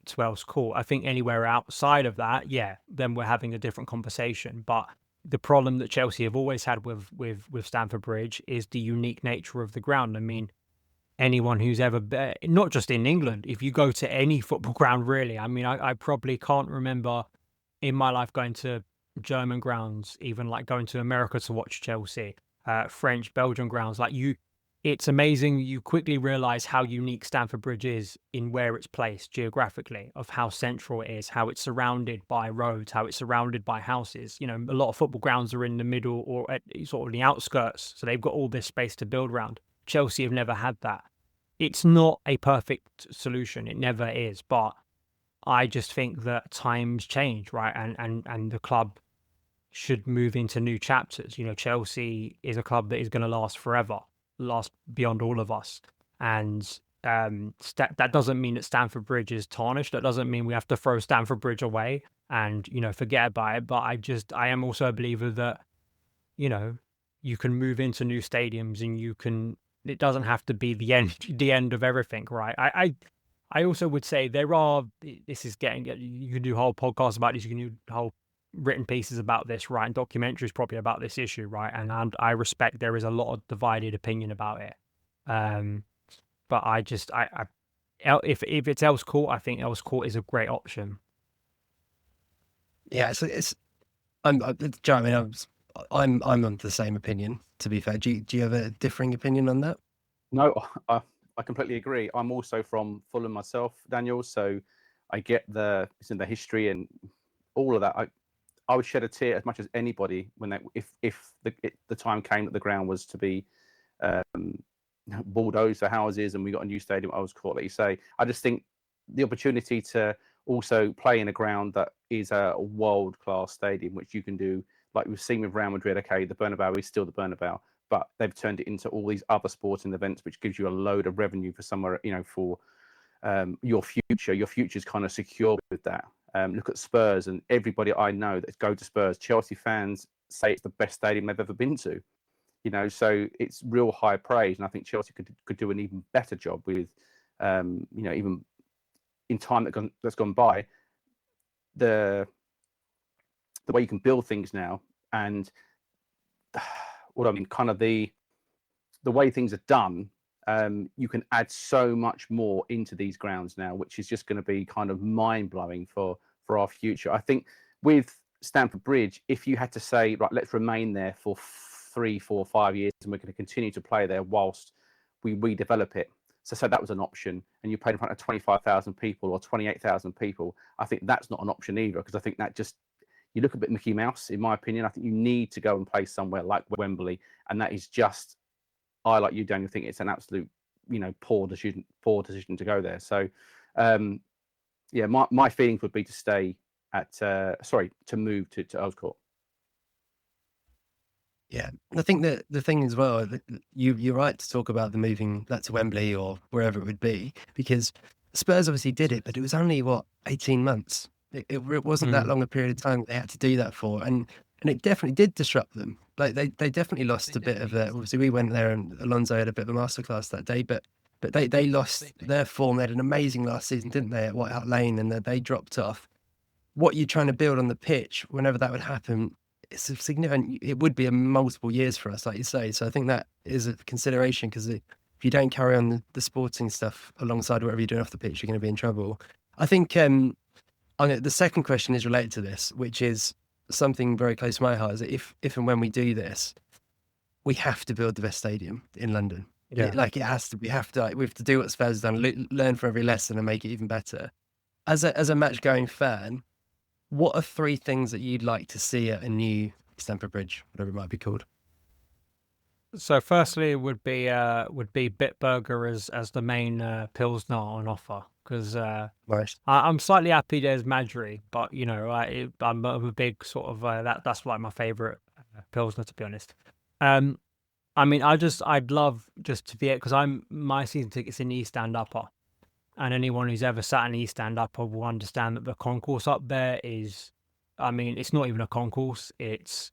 to Earls Court. I think anywhere outside of that, then we're having a different conversation. But the problem that Chelsea have always had with Stamford Bridge is the unique nature of the ground. I mean, anyone who's ever been, not just in England, if you go to any football ground, really, I mean, I probably can't remember in my life going to German grounds, even like going to America to watch Chelsea, French, Belgian grounds. Like, it's amazing. You quickly realize how unique Stamford Bridge is in where it's placed geographically, of how central it is, how it's surrounded by roads, how it's surrounded by houses. A lot of football grounds are in the middle or at sort of the outskirts, so they've got all this space to build around. Chelsea have never had that. It's not a perfect solution. It never is. But I just think that times change, right? And the club should move into new chapters. Chelsea is a club that is going to last forever, last beyond all of us. And that doesn't mean that Stamford Bridge is tarnished. That doesn't mean we have to throw Stamford Bridge away and, forget about it. But I am also a believer that, you can move into new stadiums and it doesn't have to be the end of everything, right? I also would say this is getting, you can do whole podcasts about this, you can do whole written pieces about this, right? And documentaries probably about this issue, right? And I respect there is a lot of divided opinion about it. But if it's Earls Court, I think Earls Court is a great option. Yeah, Joe, I mean, I'm on the same opinion. To be fair, do you have a differing opinion on that? No, I completely agree. I'm also from Fulham myself, Daniel, so I get it's in the history and all of that. I would shed a tear as much as anybody if the time came that the ground was to be bulldozed for houses and we got a new stadium at Earls Court, like you say. I just think the opportunity to also play in a ground that is a world-class stadium, which you can do, like we've seen with Real Madrid. Okay, the Bernabeu is still the Bernabeu, but they've turned it into all these other sporting events, which gives you a load of revenue for somewhere, for your future. Your future's kind of secure with that. Look at Spurs, and everybody I know that go to Spurs, Chelsea fans say it's the best stadium they've ever been to. So it's real high praise, and I think Chelsea could do an even better job with, even in time that's gone by, the way you can build things now, and what I mean, kind of the way things are done. You can add so much more into these grounds now, which is just going to be kind of mind blowing for our future. I think with Stamford Bridge, if you had to say, right, let's remain there for 3, 4, 5 years, and we're going to continue to play there whilst we redevelop it. So that was an option, and you played in front of 25,000 people or 28,000 people. I think that's not an option either, because I think that just, you look a bit Mickey Mouse, in my opinion. I think you need to go and play somewhere like Wembley, and that is just, I, like you, Daniel, think it's an absolute, poor decision to go there. So, yeah, my feelings would be to stay to move to Earls Court. Yeah, I think that the thing as well, you're right to talk about the moving that to Wembley or wherever it would be, because Spurs obviously did it, but it was only 18 months. It wasn't that long a period of time they had to do that for, and it definitely did disrupt them. Like they definitely lost a bit of it. Obviously, we went there and Alonso had a bit of a masterclass that day, but they lost their form. They had an amazing last season, didn't they, at White Hart Lane, and they dropped off. What you're trying to build on the pitch, whenever that would happen, it's a significant. It would be a multiple years for us, like you say. So I think that is a consideration, because if you don't carry on the sporting stuff alongside whatever you're doing off the pitch, you're going to be in trouble. I think the second question is related to this, which is something very close to my heart. Is that if and when we do this, we have to build the best stadium in London. Yeah. It has to. We have to do what Spurs has done, learn from every lesson, and make it even better. As a match going fan, what are 3 things that you'd like to see at a new Stamford Bridge, whatever it might be called? So firstly, it would be Bitburger as the main Pilsner on offer, because Right. I'm slightly happy there's Madry, but I'm a big sort of that's like my favorite Pilsner, to be honest. I mean, I'd love just to be it, because my season tickets in the East Stand Upper, and anyone who's ever sat in the East Stand Upper will understand that the concourse up there is, I mean, it's not even a concourse. It's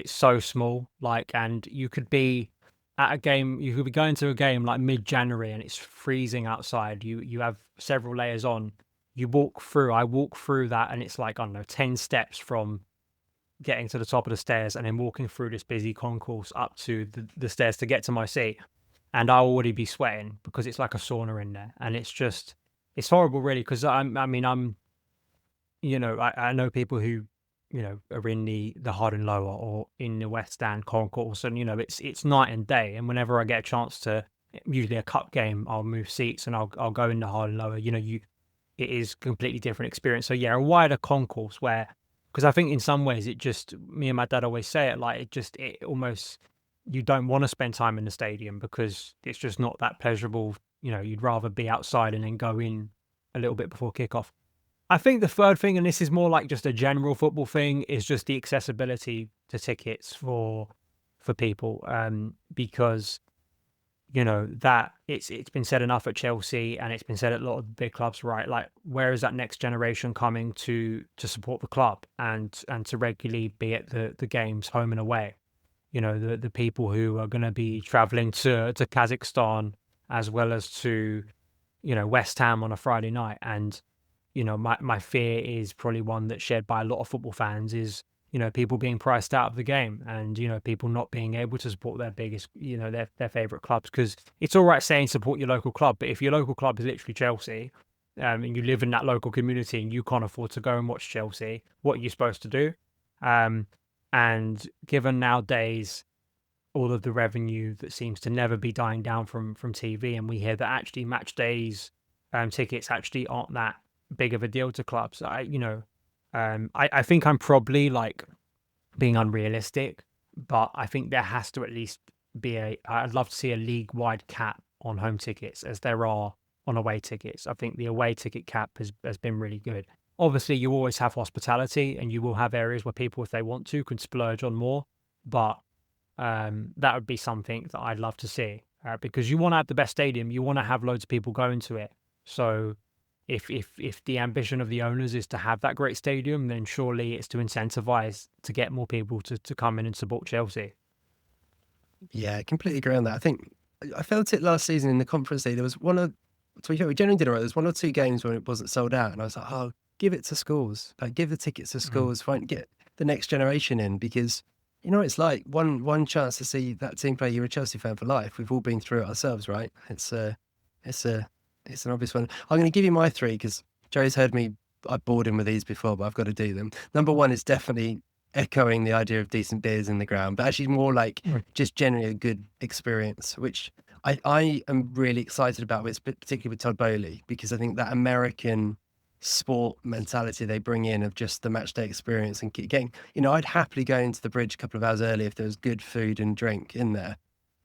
so small, and you could be at a game, you could be going to a game like mid-January and it's freezing outside. You have several layers on. I walk through that, and it's like, I don't know, 10 steps from getting to the top of the stairs and then walking through this busy concourse up to the stairs to get to my seat. And I'll already be sweating because it's like a sauna in there. And it's horrible, really, because I know people who, are in the hard and lower or in the West Stand concourse, and, it's night and day. And whenever I get a chance to, usually a cup game, I'll move seats and I'll go in the hard and lower. It is a completely different experience. So yeah, a wider concourse because I think in some ways me and my dad always say it, it almost, you don't want to spend time in the stadium because it's just not that pleasurable. You'd rather be outside and then go in a little bit before kickoff. I think the third thing, and this is more like just a general football thing, is just the accessibility to tickets for people, because that it's been said enough at Chelsea, and it's been said at a lot of big clubs, right? Like, where is that next generation coming to support the club and to regularly be at the games home and away? The people who are going to be traveling to Kazakhstan as well as to West Ham on a Friday night. And my fear is probably one that's shared by a lot of football fans is people being priced out of the game, and people not being able to support their biggest their favorite clubs. Because it's all right saying support your local club, but if your local club is literally Chelsea, and you live in that local community and you can't afford to go and watch Chelsea, what are you supposed to do? And given nowadays all of the revenue that seems to never be dying down from TV, and we hear that actually match days tickets actually aren't that big of a deal to clubs. I think I'm probably like being unrealistic, but I think there has to at least be I'd love to see a league-wide cap on home tickets as there are on away tickets. I think the away ticket cap has been really good. Obviously, you always have hospitality, and you will have areas where people, if they want to, can splurge on more. But that would be something that I'd love to see, because you want to have the best stadium. You want to have loads of people going to it. So if the ambition of the owners is to have that great stadium, then surely it's to incentivize to get more people to come in and support Chelsea. Yeah, I completely agree on that. I think I felt it last season in the Conference League. There was we generally did all right. There was 1 or 2 games when it wasn't sold out, and I was like, oh, give it to schools. Like, give the tickets to schools. Get the next generation in, because it's like one chance to see that team play. You're a Chelsea fan for life. We've all been through it ourselves, right? It's an obvious one. I'm going to give you my 3 because Joe's heard me. I bored him with these before, but I've got to do them. Number 1 is definitely echoing the idea of decent beers in the ground, but actually more like just generally a good experience, which I am really excited about, particularly with Todd Bowley, because I think that American sport mentality they bring in of just the match day experience and getting, I'd happily go into the bridge a couple of hours early if there was good food and drink in there,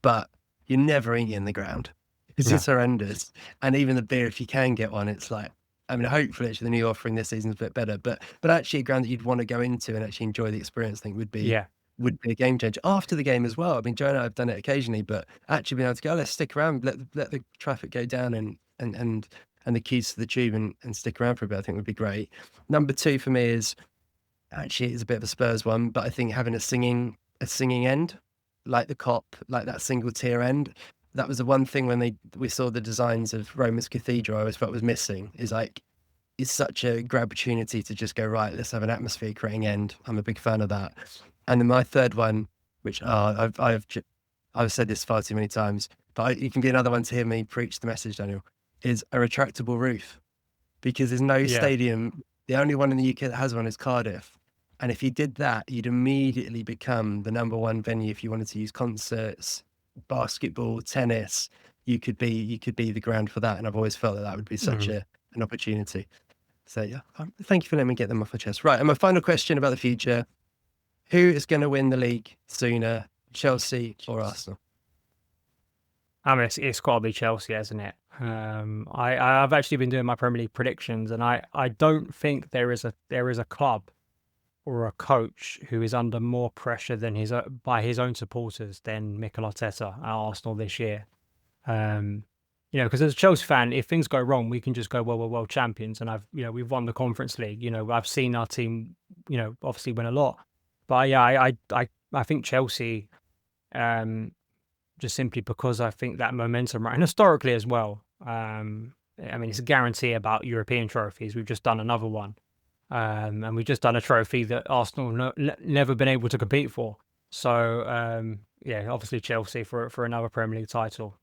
but you're never eating in the ground. It's just horrendous. And even the beer, if you can get one, it's like, I mean, hopefully actually the new offering this season is a bit better, but actually a ground that you'd want to go into and actually enjoy the experience, I think would be a game changer after the game as well. I mean, Joe and I have done it occasionally, but actually being able to go, let's stick around, let the traffic go down and the keys to the tube and stick around for a bit, I think would be great. Number 2 for me is actually, it's a bit of a Spurs one, but I think having a singing end, like the Cop, like that single tier end. That was the one thing when we saw the designs of Roma's Cathedral, I always felt was missing. It's such a great opportunity to just go, right, let's have an atmosphere creating end. I'm a big fan of that. And then my 3rd one, which I've said this far too many times, but you can be another one to hear me preach the message, Daniel, is a retractable roof, because there's no stadium. The only one in the UK that has one is Cardiff. And if you did that, you'd immediately become the number 1 venue if you wanted to use concerts, basketball, tennis. You could be the ground for that, and I've always felt that would be such an opportunity. So yeah, thank you for letting me get them off my chest. Right, and my final question about the future: who is going to win the league sooner, Chelsea or Arsenal? I mean, it's got to be Chelsea, hasn't it? I've actually been doing my Premier League predictions, and I don't think there is a club or a coach who is under more pressure than by his own supporters than Mikel Arteta at Arsenal this year. Because as a Chelsea fan, if things go wrong, we can just go, well, we're world champions, and we've won the Conference League. I've seen our team, obviously win a lot, but yeah, I think Chelsea, just simply because I think that momentum, right, and historically as well. I mean, it's a guarantee about European trophies. We've just done another one. And we've just done a trophy that Arsenal never been able to compete for. So, obviously Chelsea for another Premier League title.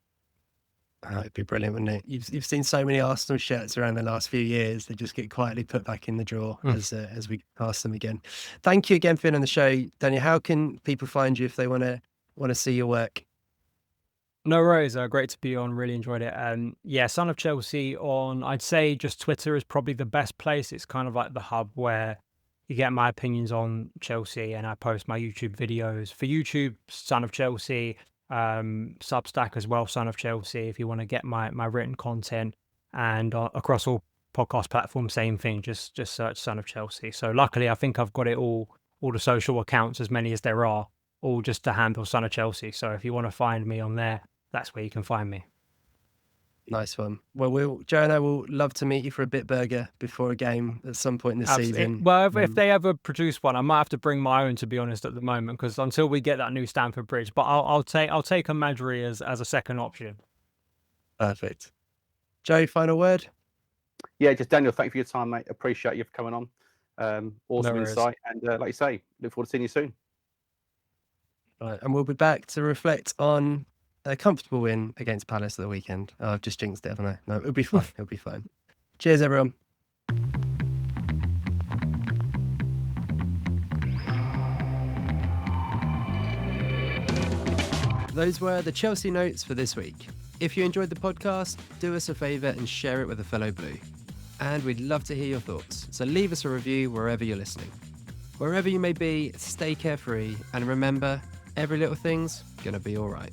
Oh, it'd be brilliant, wouldn't it? You've seen so many Arsenal shirts around the last few years. They just get quietly put back in the drawer as we pass them again. Thank you again for being on the show, Daniel. How can people find you if they want to see your work? No worries. Great to be on. Really enjoyed it. Son of Chelsea on, I'd say just Twitter is probably the best place. It's kind of like the hub where you get my opinions on Chelsea, and I post my YouTube videos. For YouTube, Son of Chelsea, Substack as well, Son of Chelsea, if you want to get my written content, and across all podcast platform, same thing. Just search Son of Chelsea. So luckily, I think I've got it all the social accounts, as many as there are, all just to handle Son of Chelsea. So if you want to find me on there, that's where you can find me. Nice one. Well, Joe and I will love to meet you for a bit burger before a game at some point in the season. Well, if they ever produce one, I might have to bring my own, to be honest, at the moment, because until we get that new Stamford Bridge. But I'll take a Madry as a second option. Perfect. Joe, final word? Yeah, just Daniel, thank you for your time, mate. Appreciate you for coming on. Awesome insight. And like you say, look forward to seeing you soon. Right, and we'll be back to reflect on a comfortable win against Palace at the weekend. Oh, I've just jinxed it, haven't I? No, it'll be fine. It'll be fine. Cheers, everyone. Those were the Chelsea notes for this week. If you enjoyed the podcast, do us a favour and share it with a fellow Blue. And we'd love to hear your thoughts, so leave us a review wherever you're listening. Wherever you may be, stay carefree, and remember, every little thing's gonna be all right.